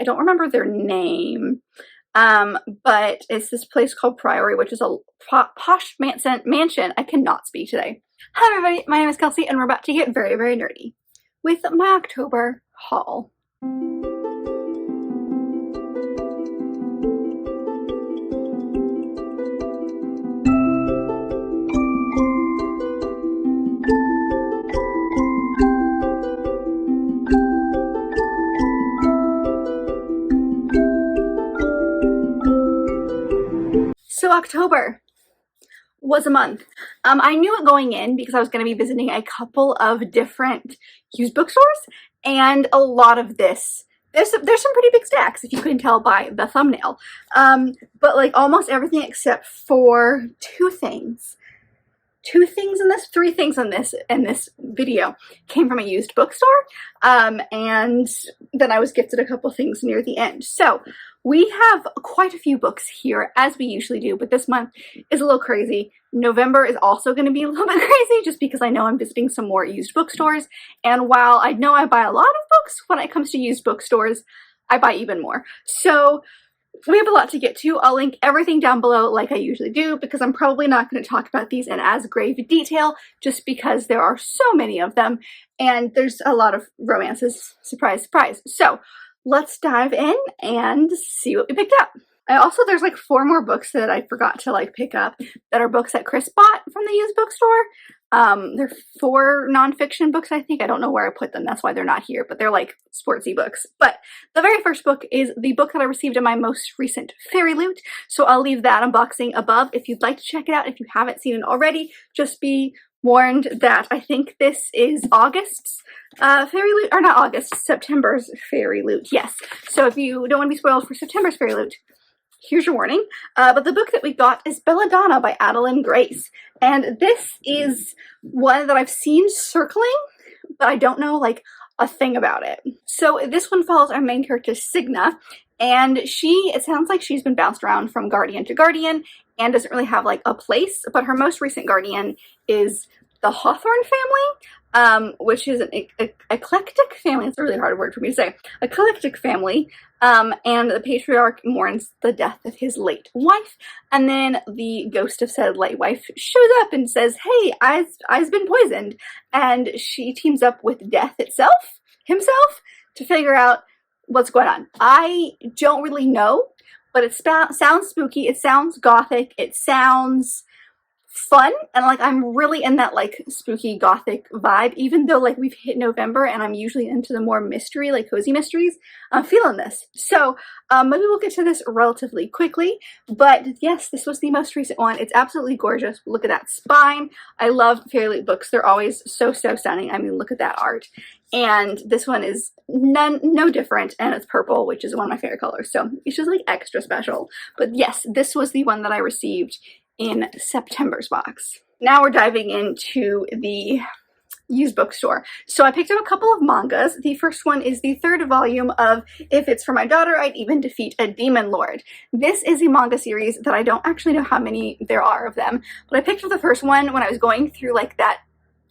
I don't remember their name. But it's this place called Priory, which is a posh mansion. I cannot speak today. Hi everybody, my name is Kelsey and we're about to get very, very nerdy with my October haul. So October was a month. I knew it going in because I was going to be visiting a couple of different used bookstores, and a lot of this, there's some pretty big stacks if you couldn't tell by the thumbnail, but like almost everything except for three things in this video came from a used bookstore, and then I was gifted a couple things near the end. So we have quite a few books here, as we usually do, but this month is a little crazy. November is also going to be a little bit crazy just because I know I'm visiting some more used bookstores, and while I know I buy a lot of books, when it comes to used bookstores, I buy even more. So we have a lot to get to. I'll link everything down below like I usually do because I'm probably not going to talk about these in as grave detail just because there are so many of them and there's a lot of romances. Surprise, surprise. So let's dive in and see what we picked up. There's like 4 more books that I forgot to like pick up that are books that Chris bought from the used bookstore. They're 4 nonfiction books, I think. I don't know where I put them. That's why they're not here, but they're like sportsy books. But the very first book is the book that I received in my most recent FairyLoot. So I'll leave that unboxing above if you'd like to check it out. If you haven't seen it already, just be warned that I think this is August's FairyLoot, or not August, September's FairyLoot. Yes. So if you don't want to be spoiled for September's FairyLoot, here's your warning. But the book that we got is Belladonna by Adeline Grace. And this is one that I've seen circling, but I don't know like a thing about it. So this one follows our main character, Signa, and it sounds like she's been bounced around from guardian to guardian and doesn't really have like a place, but her most recent guardian is the Hawthorne family, which is an eclectic family. It's a really hard word for me to say. Eclectic family. And the patriarch mourns the death of his late wife, and then the ghost of said late wife shows up and says, hey, I's been poisoned, and she teams up with death himself, to figure out what's going on. I don't really know, but it sounds spooky, it sounds gothic, it sounds fun, and like I'm really in that like spooky gothic vibe, even though like we've hit November and I'm usually into the more mystery, like cozy mysteries. I'm feeling this. So maybe we'll get to this relatively quickly, but yes, this was the most recent one. It's absolutely gorgeous. Look at that spine. I love FairyLoot books. They're always so stunning. I mean, look at that art. And this one is no different, and it's purple, which is one of my favorite colors, so it's just like extra special. But yes, this was the one that I received in September's box. Now we're diving into the used bookstore. So I picked up a couple of mangas. The first one is the 3rd volume of If It's For My Daughter, I'd Even Defeat a Demon Lord. This is a manga series that I don't actually know how many there are of them, but I picked up the first one when I was going through like that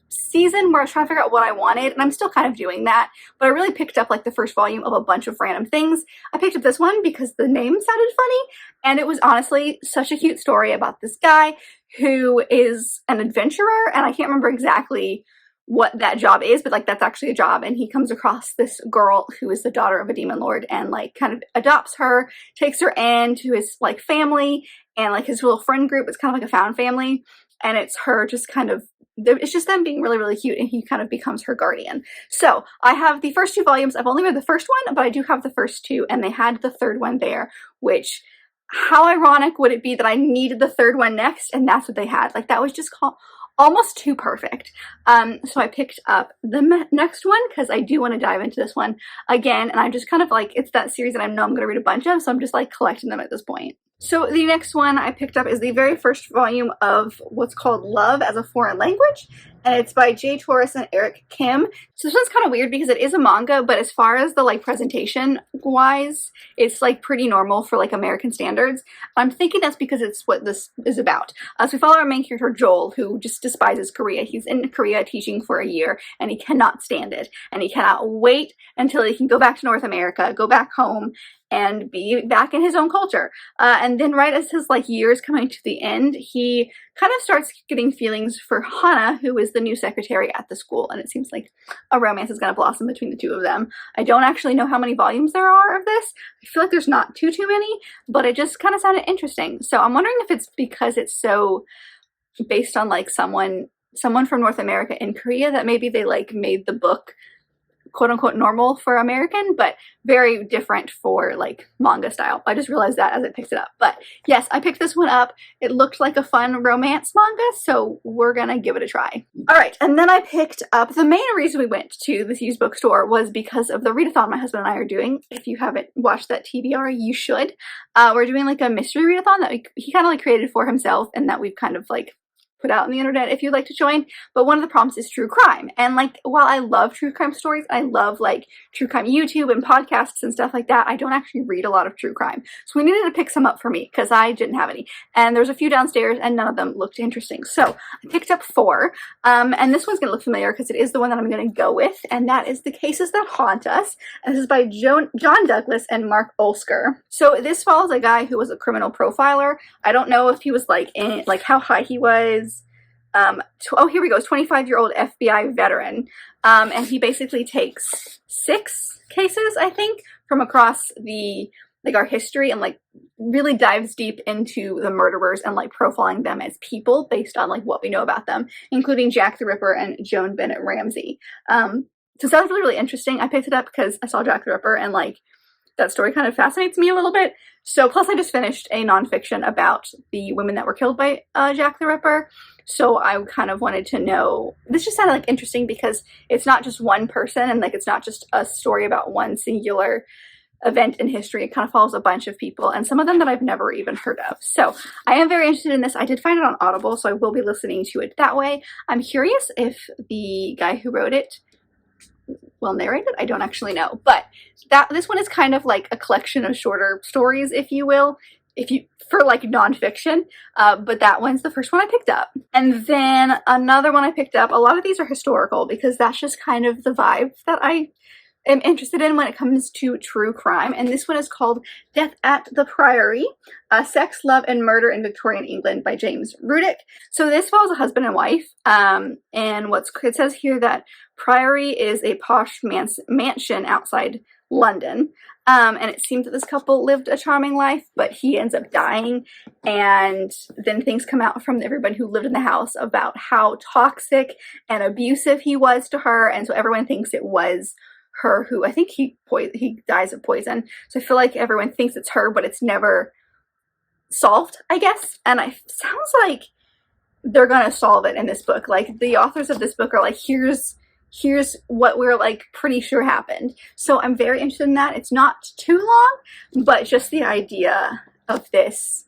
season where I was trying to figure out what I wanted, and I'm still kind of doing that, but I really picked up like the first volume of a bunch of random things. I picked up this one because the name sounded funny, and it was honestly such a cute story about this guy who is an adventurer, and I can't remember exactly what that job is, but like that's actually a job, and he comes across this girl who is the daughter of a demon lord and like kind of adopts her, takes her into his like family, and like his little friend group. It's kind of like a found family, and it's her just kind of, it's just them being really, really cute, and he kind of becomes her guardian. So I have the first 2 volumes. I've only read the first one, but I do have the first 2, and they had the 3rd one there, which, how ironic would it be that I needed the 3rd one next, and that's what they had. Like, that was just almost too perfect. So I picked up the next one because I do want to dive into this one again, and I'm just kind of like, it's that series that I know I'm going to read a bunch of, so I'm just like collecting them at this point. So the next one I picked up is the very first volume of what's called Love as a Foreign Language, and it's by Jay Torres and Eric Kim. So this one's kind of weird because it is a manga, but as far as the like presentation wise, it's like pretty normal for like American standards. I'm thinking that's because it's what this is about. So we follow our main character Joel, who just despises Korea. He's in Korea teaching for a year, and he cannot stand it, and he cannot wait until he can go back to North America, go back home, and be back in his own culture. And then right as his like year is coming to the end, he kind of starts getting feelings for Hana, who is the new secretary at the school, and it seems like a romance is going to blossom between the two of them. I don't actually know how many volumes there are of this. I feel like there's not too many, but it just kind of sounded interesting. So I'm wondering if it's because it's so based on like someone from North America in Korea that maybe they like made the book quote unquote normal for American, but very different for like manga style. I just realized that as I picked it up. But yes, I picked this one up. It looked like a fun romance manga, so we're gonna give it a try. All right, and then I picked up, the main reason we went to this used bookstore was because of the readathon my husband and I are doing. If you haven't watched that TBR, you should. We're doing like a mystery readathon that he kind of like created for himself, and that we've kind of like put out on the internet if you'd like to join. But one of the prompts is true crime, and like while I love true crime stories, I love like true crime YouTube and podcasts and stuff like that, I don't actually read a lot of true crime, so we needed to pick some up for me because I didn't have any, and there's a few downstairs and none of them looked interesting, so I picked up 4. And this one's gonna look familiar because it is the one that I'm gonna go with, and that is The Cases That Haunt Us, and this is by John Douglas and Mark Olsker. So this follows a guy who was a criminal profiler. I don't know if he was like in like how high he was. Oh, here we go. 25-year-old FBI veteran. And he basically takes 6 cases, I think, from across the, like our history, and like really dives deep into the murderers and like profiling them as people based on like what we know about them, including Jack the Ripper and Joan Bennett Ramsey. So it sounds really, really interesting. I picked it up because I saw Jack the Ripper, and like that story kind of fascinates me a little bit. So plus I just finished a nonfiction about the women that were killed by Jack the Ripper. So I kind of wanted to know, this just sounded like interesting because it's not just one person, and like it's not just a story about one singular event in history. It kind of follows a bunch of people, and some of them that I've never even heard of. So I am very interested in this. I did find it on Audible, so I will be listening to it that way. I'm curious if the guy who wrote it will narrate it. I don't actually know, but this one is kind of like a collection of shorter stories, if you will, for like nonfiction, but that one's the first one I picked up. And then another one I picked up, a lot of these are historical because that's just kind of the vibe that I am interested in when it comes to true crime. And this one is called Death at the Priory, Sex, Love, and Murder in Victorian England by James Rudick. So this follows a husband and wife, and it says here that Priory is a posh mansion outside London, and it seems that this couple lived a charming life, but he ends up dying, and then things come out from everybody who lived in the house about how toxic and abusive he was to her, and so everyone thinks it was her who, I think he dies of poison, so I feel like everyone thinks it's her, but it's never solved, I guess. And it sounds like they're gonna solve it in this book. Like the authors of this book are like, here's what we're like pretty sure happened. So I'm very interested in that. It's not too long, but just the idea of this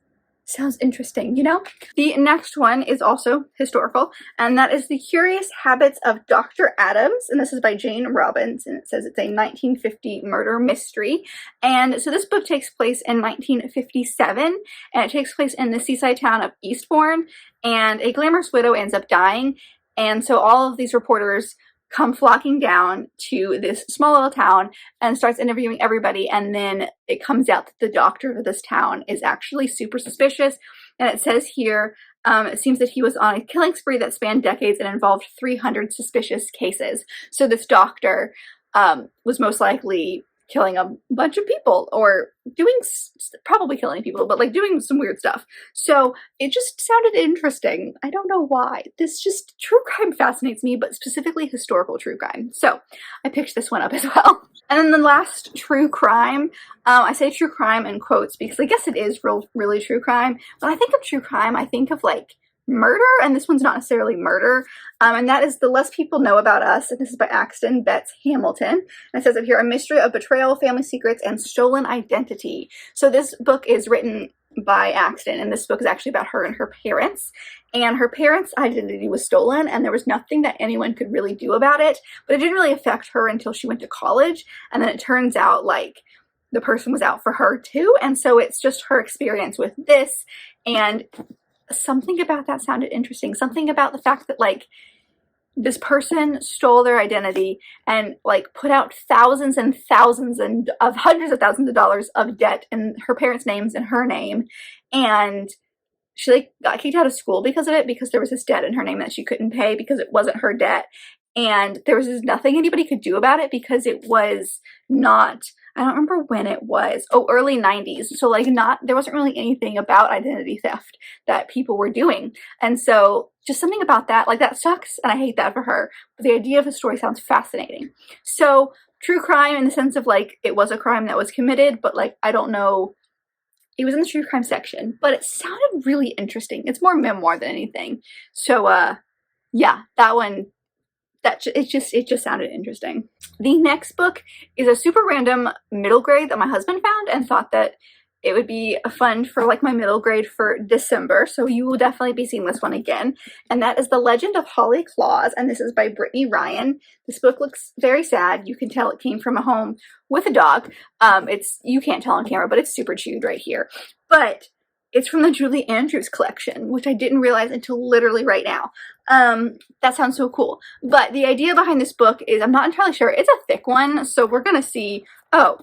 sounds interesting, you know? The next one is also historical, and that is The Curious Habits of Dr. Adams, and this is by Jane Robbins, and it says it's a 1950 murder mystery. And so this book takes place in 1957, and it takes place in the seaside town of Eastbourne, and a glamorous widow ends up dying, and so all of these reporters come flocking down to this small little town and starts interviewing everybody, and then it comes out that the doctor of this town is actually super suspicious. And it says here, it seems that he was on a killing spree that spanned decades and involved 300 suspicious cases. So this doctor was most likely killing a bunch of people, or probably killing people, but like doing some weird stuff. So it just sounded interesting. I don't know why. True crime fascinates me, but specifically historical true crime. So I picked this one up as well. And then the last true crime, I say true crime in quotes because I guess it is really true crime. When I think of true crime, I think of like murder, and this one's not necessarily murder, and that is The Less People Know About Us, and this is by Axton Betts Hamilton, and it says up here, a mystery of betrayal, family secrets, and stolen identity. So this book is written by accident, and this book is actually about her and her parents, and her parents' identity was stolen, and there was nothing that anyone could really do about it, but it didn't really affect her until she went to college, and then it turns out like the person was out for her too, and so it's just her experience with this, and something about that sounded interesting. Something about the fact that like this person stole their identity and like put out thousands and thousands and of hundreds of thousands of dollars of debt in her parents' names and her name, and she like got kicked out of school because of it, because there was this debt in her name that she couldn't pay because it wasn't her debt, and there was just nothing anybody could do about it because it was not, I don't remember when it was, early 90s, so like there wasn't really anything about identity theft that people were doing, and so just something about that, like that sucks, and I hate that for her, but the idea of the story sounds fascinating. So true crime in the sense of like it was a crime that was committed, but like I don't know, it was in the true crime section, but it sounded really interesting. It's more memoir than anything. So yeah, that one, it just sounded interesting. The next book is a super random middle grade that my husband found and thought that it would be fun for like my middle grade for December, so you will definitely be seeing this one again, and that is The Legend of Holly Claus, and this is by Brittany Ryan. This book looks very sad. You can tell it came from a home with a dog. You can't tell on camera, but it's super chewed right here. But it's from the Julie Andrews collection, which I didn't realize until literally right now. That sounds so cool. But the idea behind this book is, I'm not entirely sure. It's a thick one, so we're gonna see. Oh,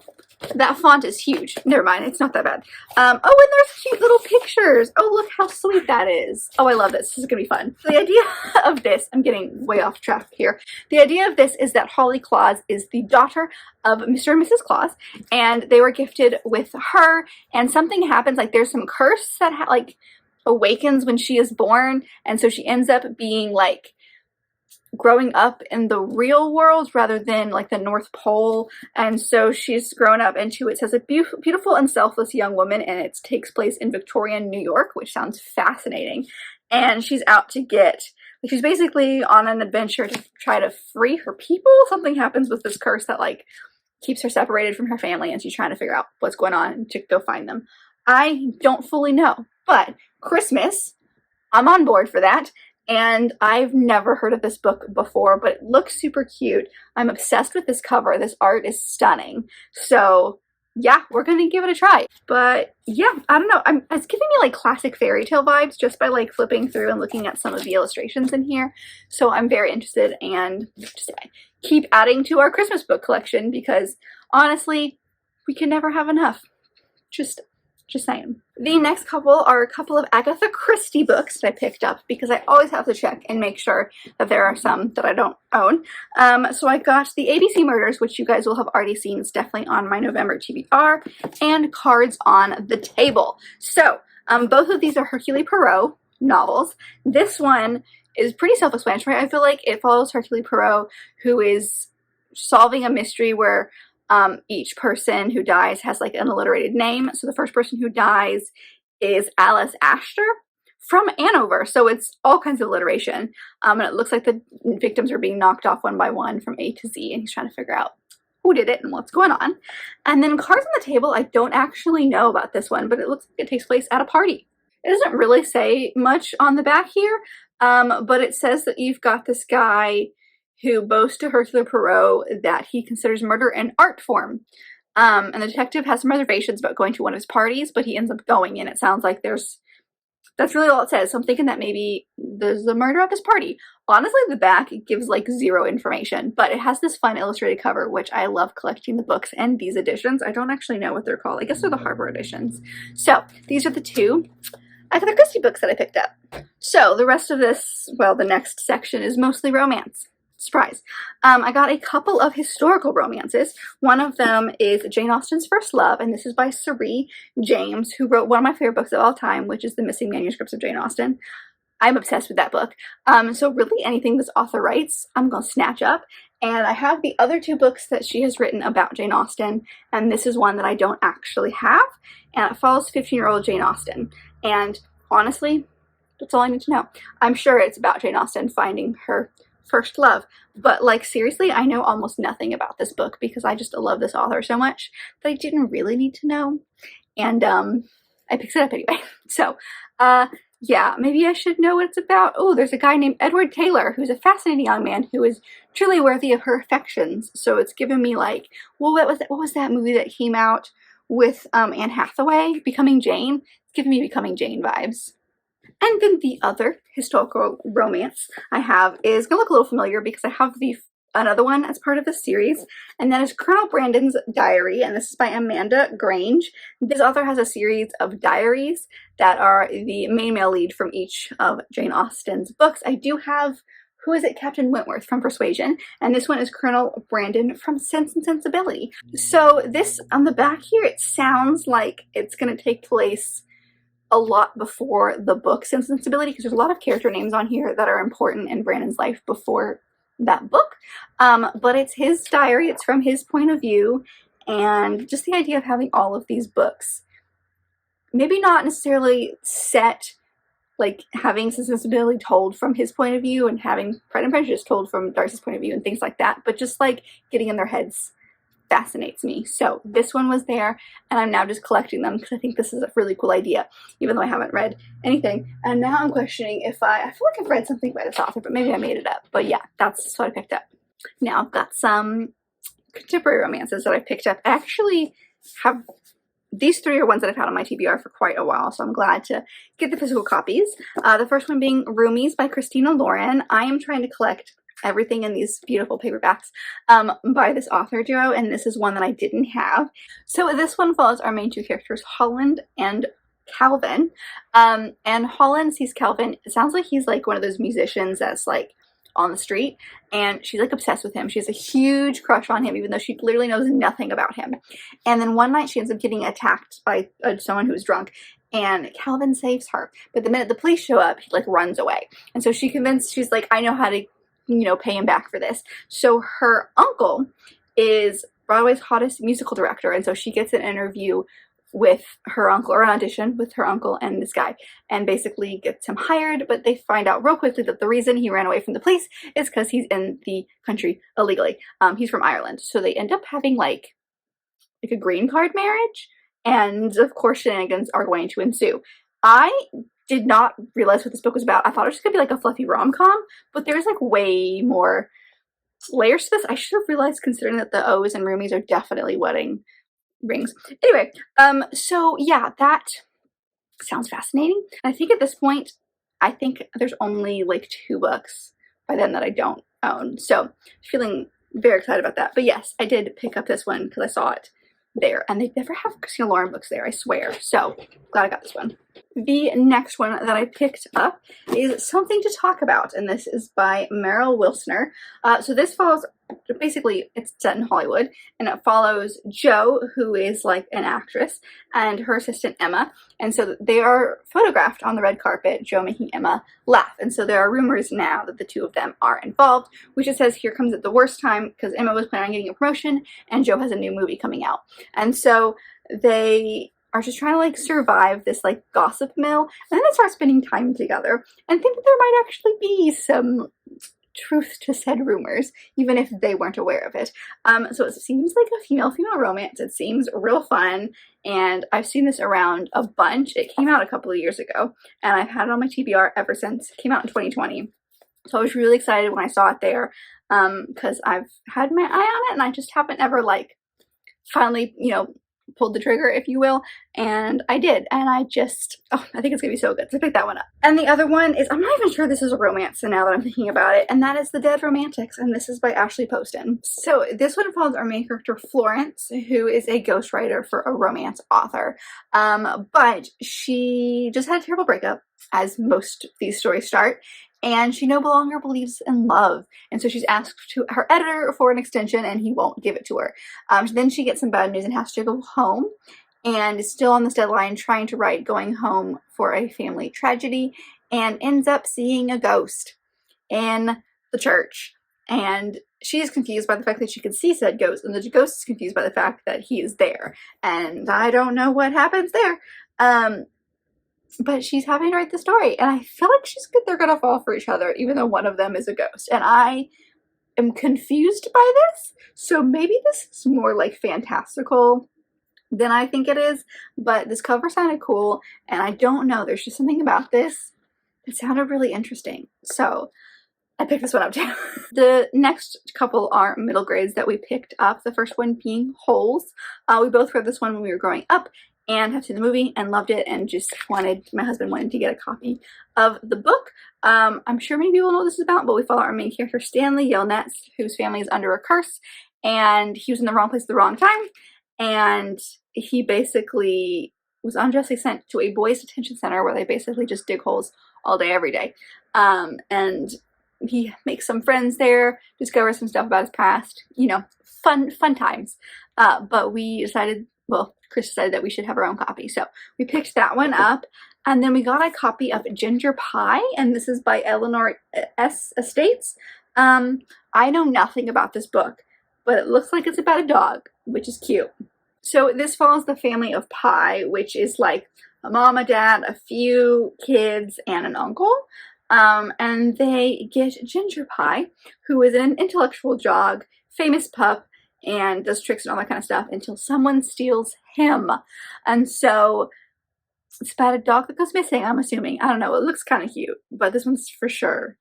that font is huge. Never mind, it's not that bad. Oh, and there's cute little pictures. Oh, look how sweet that is. Oh, I love this. This is gonna be fun. So the idea of this, I'm getting way off track here. The idea of this is that Holly Claus is the daughter of Mr. and Mrs. Claus, and they were gifted with her, and something happens, like there's some curse that like awakens when she is born, and so she ends up being like growing up in the real world rather than like the North Pole, and so she's grown up into, it says, a beautiful and selfless young woman, and it takes place in Victorian New York, which sounds fascinating. And she's out to get, like, she's basically on an adventure to try to free her people. Something happens with this curse that like keeps her separated from her family, and she's trying to figure out what's going on to go find them. I don't fully know, but Christmas, I'm on board for that. And I've never heard of this book before, but it looks super cute. I'm obsessed with this cover. This art is stunning. So yeah, we're gonna give it a try. But yeah, I don't know. It's giving me like classic fairy tale vibes just by like flipping through and looking at some of the illustrations in here. So I'm very interested, and just keep adding to our Christmas book collection because honestly, we can never have enough. Just saying. The next couple are a couple of Agatha Christie books that I picked up because I always have to check and make sure that there are some that I don't own. So I got the ABC Murders, which you guys will have already seen. It's definitely on my November TBR, and Cards on the Table. So both of these are Hercule Poirot novels. This one is pretty self-explanatory. I feel like it follows Hercule Poirot, who is solving a mystery where each person who dies has like an alliterated name. So the first person who dies is Alice Astor from Hanover. So it's all kinds of alliteration. And it looks like the victims are being knocked off one by one from A to Z, and he's trying to figure out who did it and what's going on. And then Cards on the Table, I don't actually know about this one, but it looks like it takes place at a party. It doesn't really say much on the back here, but it says that you've got this guy who boasts to Hercule Poirot that he considers murder an art form. And the detective has some reservations about going to one of his parties, but he ends up going, and it sounds like that's really all it says. So I'm thinking that maybe there's a murder at this party. Honestly, the back gives like zero information, but it has this fun illustrated cover, which I love collecting the books and these editions. I don't actually know what they're called. I guess they're the Harbor editions. So these are the two Agatha Christie books that I picked up. So the rest of this, well, the next section is mostly romance. Surprise. I got a couple of historical romances. One of them is Jane Austen's First Love, and this is by Cerie James, who wrote one of my favorite books of all time, which is The Missing Manuscripts of Jane Austen. I'm obsessed with that book. So really anything this author writes, I'm going to snatch up. And I have the other two books that she has written about Jane Austen, and this is one that I don't actually have, and it follows 15-year-old Jane Austen. And honestly, that's all I need to know. I'm sure it's about Jane Austen finding her first love, but like seriously, I know almost nothing about this book because I just love this author so much that I didn't really need to know. And I picked it up anyway. So, yeah, maybe I should know what it's about. Oh, there's a guy named Edward Taylor who's a fascinating young man who is truly worthy of her affections. So it's given me like, well, what was that movie that came out with Anne Hathaway, Becoming Jane? It's giving me Becoming Jane vibes. And then the other historical romance I have is going to look a little familiar because I have another one as part of this series, and that is Colonel Brandon's Diary, and this is by Amanda Grange. This author has a series of diaries that are the main male lead from each of Jane Austen's books. I do have, who is it, Captain Wentworth from Persuasion, and this one is Colonel Brandon from Sense and Sensibility. So this, on the back here, it sounds like it's going to take place a lot before the book Sense and Sensibility, because there's a lot of character names on here that are important in Brandon's life before that book, but it's his diary, it's from his point of view, and just the idea of having all of these books, maybe not necessarily set, like having Sense and Sensibility told from his point of view and having Pride and Prejudice told from Darcy's point of view and things like that, but just like getting in their heads fascinates me. So this one was there, and I'm now just collecting them because I think this is a really cool idea, even though I haven't read anything. And now I'm questioning if I feel like I've read something by this author, but maybe I made it up. But yeah, that's what I picked up. Now I've got some contemporary romances that I picked up. I actually have, these three are ones that I've had on my TBR for quite a while, so I'm glad to get the physical copies. The first one being Roomies by Christina Lauren. I am trying to collect everything in these beautiful paperbacks by this author duo, and this is one that I didn't have. So this one follows our main two characters, Holland and Calvin. And Holland sees Calvin, it sounds like he's like one of those musicians that's like on the street, and she's like obsessed with him. She has a huge crush on him, even though she literally knows nothing about him. And then one night she ends up getting attacked by someone who's drunk, and Calvin saves her. But the minute the police show up, he like runs away. And so she's like, I know how to, you know, pay him back for this. So her uncle is Broadway's hottest musical director, and so she gets an interview with her uncle, or an audition with her uncle and this guy, and basically gets him hired. But they find out real quickly that the reason he ran away from the police is because he's in the country illegally. He's from Ireland, so they end up having like a green card marriage, and of course shenanigans are going to ensue. I did not realize what this book was about. I thought it was just gonna be like a fluffy rom-com, but there's like way more layers to this. I should have realized, considering that the O's and Roomies are definitely wedding rings. Anyway, so yeah, that sounds fascinating. I think at this point, I think there's only like 2 books by them that I don't own. So feeling very excited about that. But yes, I did pick up this one because I saw it there, and they never have Christina Lauren books there, I swear. So glad I got this one. The next one that I picked up is Something to Talk About, and this is by Meryl Wilsner. So this follows, basically it's set in Hollywood, and it follows Jo, who is like an actress, and her assistant Emma. And so they are photographed on the red carpet, Jo making Emma laugh. And so there are rumors now that the two of them are involved, which it says here comes at the worst time because Emma was planning on getting a promotion and Jo has a new movie coming out. And so they are just trying to like survive this like gossip mill, and then they start spending time together and think that there might actually be some truth to said rumors, even if they weren't aware of it. So it seems like a female-female romance. It seems real fun, and I've seen this around a bunch. It came out a couple of years ago, and I've had it on my TBR ever since. It came out in 2020. So I was really excited when I saw it there, because I've had my eye on it, and I just haven't ever like finally, you know, pulled the trigger, if you will, and I did, and I think it's gonna be so good, so pick that one up. And the other one is, I'm not even sure this is a romance, so now that I'm thinking about it, and that is The Dead Romantics, and this is by Ashley Poston. So this one follows our main character, Florence, who is a ghostwriter for a romance author, but she just had a terrible breakup, as most of these stories start, and she no longer believes in love, and so she's asked to her editor for an extension, and he won't give it to her. Then she gets some bad news and has to go home, and is still on this deadline trying to write Going Home for a Family Tragedy, and ends up seeing a ghost in the church. And she is confused by the fact that she can see said ghost, and the ghost is confused by the fact that he is there. And I don't know what happens there. But she's having to write the story, and I feel like they're gonna fall for each other, even though one of them is a ghost. And I am confused by this, so maybe this is more like fantastical than I think it is, but this cover sounded cool, and I don't know, there's just something about this that sounded really interesting. So I picked this one up too. The next couple are middle grades that we picked up, the first one being Holes. We both read this one when we were growing up and have seen the movie and loved it, and just my husband wanted to get a copy of the book. I'm sure many people know what this is about, but we follow our main character Stanley Yelnats, whose family is under a curse, and he was in the wrong place at the wrong time, and he basically was unjustly sent to a boys detention center where they basically just dig holes all day every day. And he makes some friends there, discovers some stuff about his past, you know, fun times. But we decided, well, Chris decided that we should have our own copy, so we picked that one up. And then we got a copy of Ginger Pie, and this is by Eleanor S. Estates. I know nothing about this book, but it looks like it's about a dog, which is cute. So this follows the family of Pie, which is like a mom, a dad, a few kids, and an uncle. And they get Ginger Pie, who is an intellectual dog, famous pup, and does tricks and all that kind of stuff until someone steals him. And so it's about a dog that goes missing, I'm assuming. I don't know, it looks kind of cute, but this one's for sure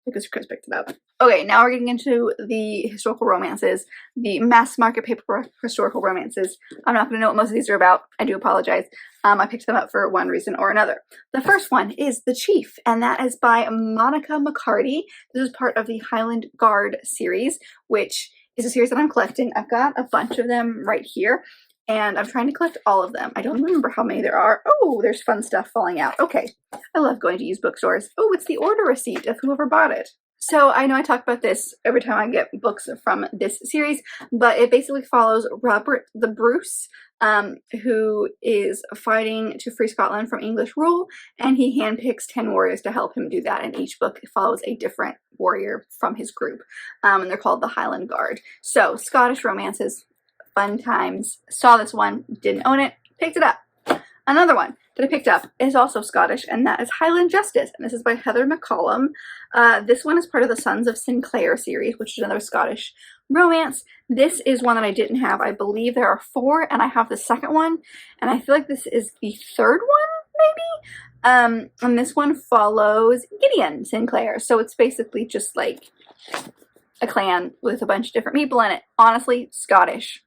because Chris picked it up. Okay, now we're getting into the historical romances, the mass market paper historical romances. I'm not going to know what most of these are about. I do apologize. I picked them up for one reason or another. The first one is The Chief, and that is by Monica McCarty. This is part of the Highland Guard series, which is a series that I'm collecting. I've got a bunch of them right here, and I'm trying to collect all of them. I don't remember how many there are. Oh, there's fun stuff falling out. Okay, I love going to used bookstores. Oh, it's the order receipt of whoever bought it. So I know I talk about this every time I get books from this series, but it basically follows Robert the Bruce, who is fighting to free Scotland from English rule, and he handpicks 10 warriors to help him do that, and each book follows a different warrior from his group, and they're called the Highland Guard. So Scottish romances, fun times. Saw this one, didn't own it, picked it up. Another one that I picked up is also Scottish, and that is Highland Justice, and this is by Heather McCollum. This one is part of the Sons of Sinclair series, which is another Scottish romance. This is one that I didn't have. I believe there are 4, and I have the second one, and I feel like this is the third one, maybe? And this one follows Gideon Sinclair, so it's basically just like a clan with a bunch of different people in it. Honestly, Scottish.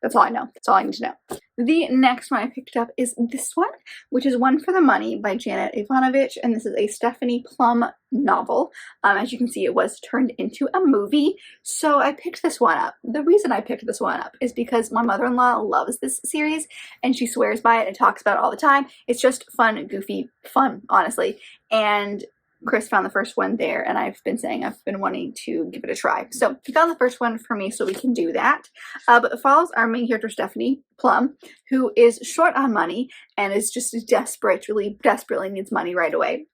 That's all I know. That's all I need to know. The next one I picked up is this one, which is One for the Money by Janet Ivanovich, and this is a Stephanie Plum novel. As you can see, it was turned into a movie, so I picked this one up. The reason I picked this one up is because my mother-in-law loves this series, and she swears by it and talks about it all the time. It's just fun, goofy fun, honestly, and Chris found the first one there, and I've been saying I've been wanting to give it a try. So he found the first one for me, so we can do that. But it follows our main character, Stephanie Plum, who is short on money and is just desperate, really desperately needs money right away.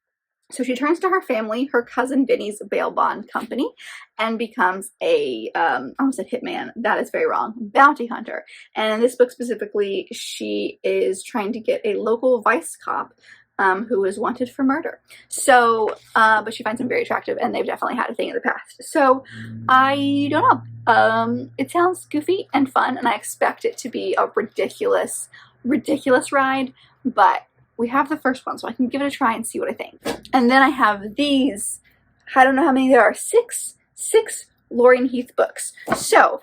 So she turns to her family, her cousin Vinny's bail bond company, and becomes a, I almost said hitman, that is very wrong, bounty hunter. And in this book specifically, she is trying to get a local vice cop who is wanted for murder. So, but she finds him very attractive, and they've definitely had a thing in the past. So, I don't know. It sounds goofy and fun, and I expect it to be a ridiculous ride, but we have the first one, so I can give it a try and see what I think. And then I have these, I don't know how many there are, six Lorien Heath books. So,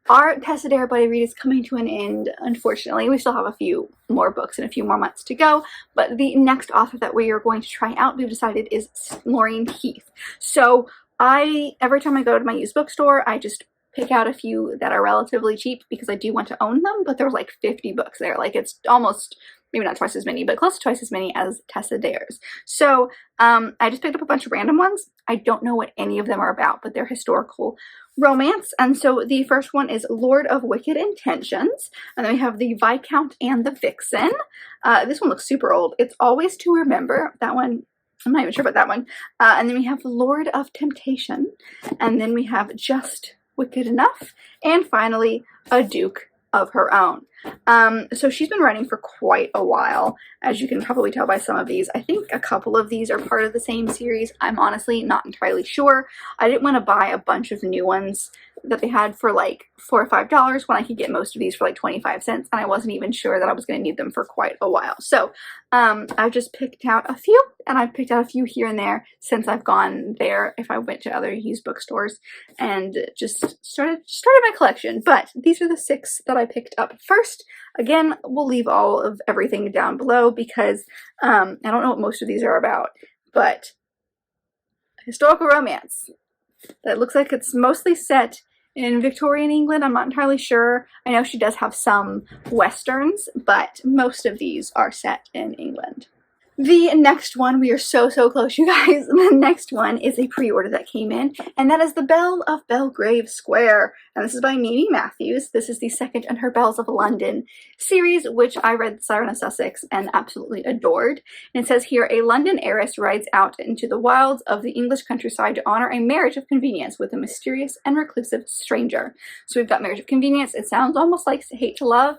our Tessa Dare Buddy Read is coming to an end, unfortunately. We still have a few more books and a few more months to go, but the next author that we are going to try out, we've decided, is Lorien Heath. So every time I go to my used bookstore, I just pick out a few that are relatively cheap because I do want to own them, but there's like 50 books there. Like, it's almost, maybe not twice as many, but close to twice as many as Tessa Dare's. So I just picked up a bunch of random ones. I don't know what any of them are about, but they're historical romance. And so the first one is Lord of Wicked Intentions, and then we have the Viscount and the Vixen. This one looks super old. It's Always to Remember. That one, I'm not even sure about that one. And then we have Lord of Temptation, and then we have Just Wicked Enough, and finally A Duke of Her Own. So she's been writing for quite a while, as you can probably tell by some of these. I think a couple of these are part of the same series. I'm honestly not entirely sure. I didn't want to buy a bunch of new ones that they had for like $4 or $5 when I could get most of these for like 25 cents, and I wasn't even sure that I was going to need them for quite a while. So I've just picked out a few, and I've picked out a few here and there since I've gone there if I went to other used bookstores, and just started my collection. But these are the 6 that I picked up first. Again, we'll leave all of everything down below because I don't know what most of these are about, but historical romance that looks like it's mostly set in Victorian England. I'm not entirely sure. I know she does have some westerns, but most of these are set in England. The next one, we are so close, you guys. The next one is a pre-order that came in, and that is The Belle of Belgrave Square. And this is by Mimi Matthews. This is the second in her Bells of London series, which I read Siren of Sussex and absolutely adored. And it says here, a London heiress rides out into the wilds of the English countryside to honor a marriage of convenience with a mysterious and reclusive stranger. So we've got Marriage of Convenience. It sounds almost like Hate to Love.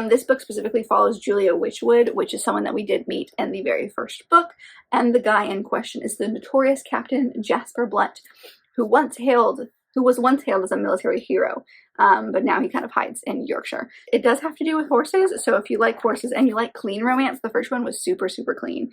This book specifically follows Julia Witchwood, which is someone that we did meet in the very first book, and the guy in question is the notorious Captain Jasper Blunt, who was once hailed as a military hero, but now he kind of hides in Yorkshire. It does have to do with horses, so if you like horses and you like clean romance, the first one was super clean.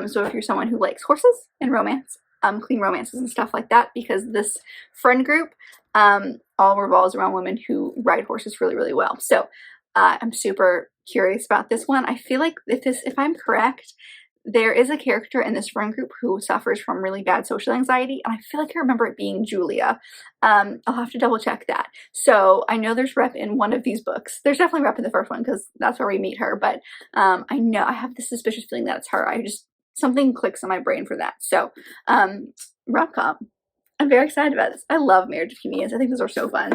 So if you're someone who likes horses and romance, clean romances and stuff like that, because this friend group all revolves around women who ride horses really well. So I'm super curious about this one. I feel like if I'm correct, there is a character in this friend group who suffers from really bad social anxiety, and I feel like I remember it being Julia. I'll have to double check that. So I know there's rep in one of these books. There's definitely rep in the first one because that's where we meet her, but I know I have this suspicious feeling that it's her. Something clicks in my brain for that. So rom-com. I'm very excited about this. I love Marriage of Convenience. I think those are so fun.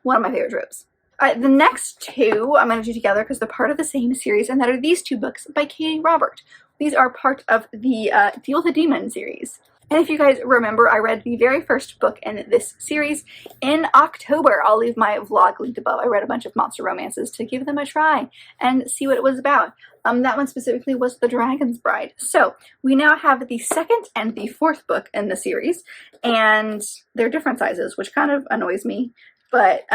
One of my favorite tropes. Alright, the next 2 I'm going to do together because they're part of the same series, and that are these 2 books by Katie Robert. These are part of the Deal with a Demon series. And if you guys remember, I read the very first book in this series in October. I'll leave my vlog linked above. I read a bunch of monster romances to give them a try and see what it was about. That one specifically was The Dragon's Bride. So we now have the 2nd and the 4th book in the series, and they're different sizes, which kind of annoys me, but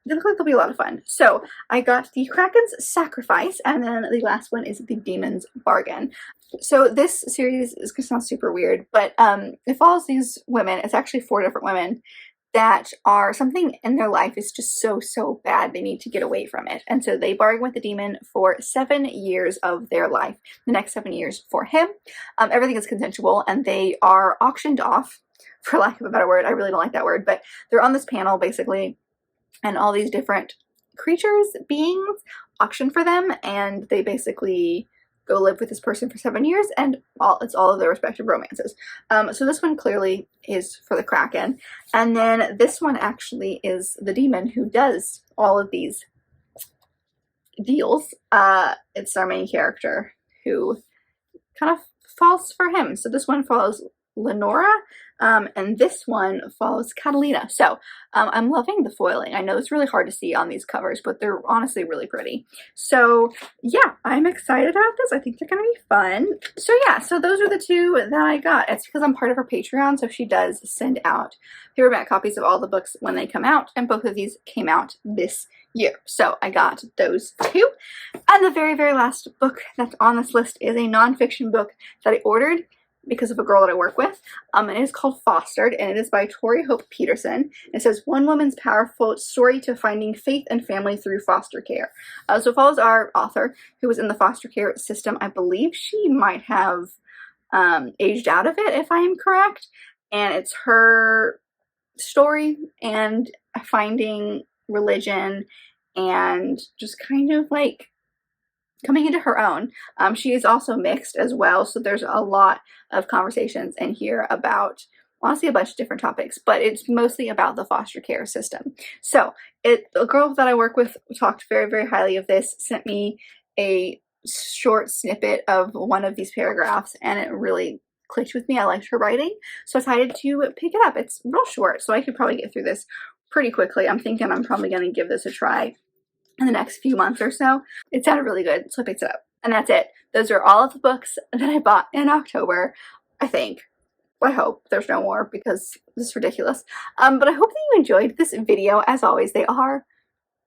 they look like they'll be a lot of fun. So I got the Kraken's Sacrifice, and then the last one is the Demon's Bargain. So this series is going to sound super weird, but it follows these women. It's actually 4 different women that are, something in their life is just so bad they need to get away from it. And so they bargain with the demon for 7 years of their life. The next 7 years for him. Everything is consensual, and they are auctioned off, for lack of a better word. I really don't like that word, but they're on this panel basically, and all these different creatures, beings, auction for them, and they basically go live with this person for 7 years, and it's all of their respective romances. So this one clearly is for the Kraken, and then this one actually is the demon who does all of these deals. It's our main character who kind of falls for him. So this one follows Lenora, and this one follows Catalina. So I'm loving the foiling. I know it's really hard to see on these covers, but they're honestly really pretty. So yeah, I'm excited about this. I think they're gonna be fun. So yeah, so those are the 2 that I got. It's because I'm part of her Patreon, so she does send out paperback copies of all the books when they come out, and both of these came out this year. So I got those 2. And the very last book that's on this list is a nonfiction book that I ordered because of a girl that I work with. And it is called Fostered, and it is by Tori Hope Peterson. It says, one woman's powerful story to finding faith and family through foster care. So it follows our author who was in the foster care system. I believe she might have aged out of it, if I am correct. And it's her story and finding religion and just kind of like coming into her own. She is also mixed as well, so there's a lot of conversations in here about, honestly, a bunch of different topics, but it's mostly about the foster care system. So a girl that I work with talked very highly of this, sent me a short snippet of one of these paragraphs, and it really clicked with me. I liked her writing, so I decided to pick it up. It's real short, so I could probably get through this pretty quickly. I'm thinking I'm probably going to give this a try in the next few months or so. It sounded really good, so I picked it up. And that's it. Those are all of the books that I bought in October, I think. I hope there's no more because this is ridiculous. But I hope that you enjoyed this video. As always, they are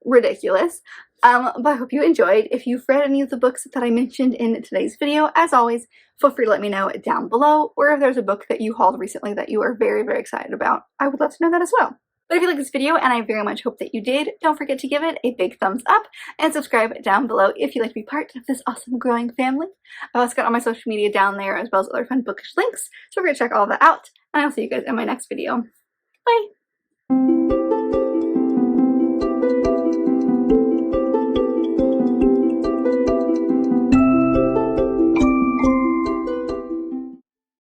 ridiculous. But I hope you enjoyed. If you've read any of the books that I mentioned in today's video, as always, feel free to let me know down below, or if there's a book that you hauled recently that you are very, very excited about, I would love to know that as well. But if you like this video, and I very much hope that you did, don't forget to give it a big thumbs up and subscribe down below if you'd like to be part of this awesome growing family. I've also got all my social media down there as well as other fun bookish links, so we're going to check all that out, and I'll see you guys in my next video. Bye!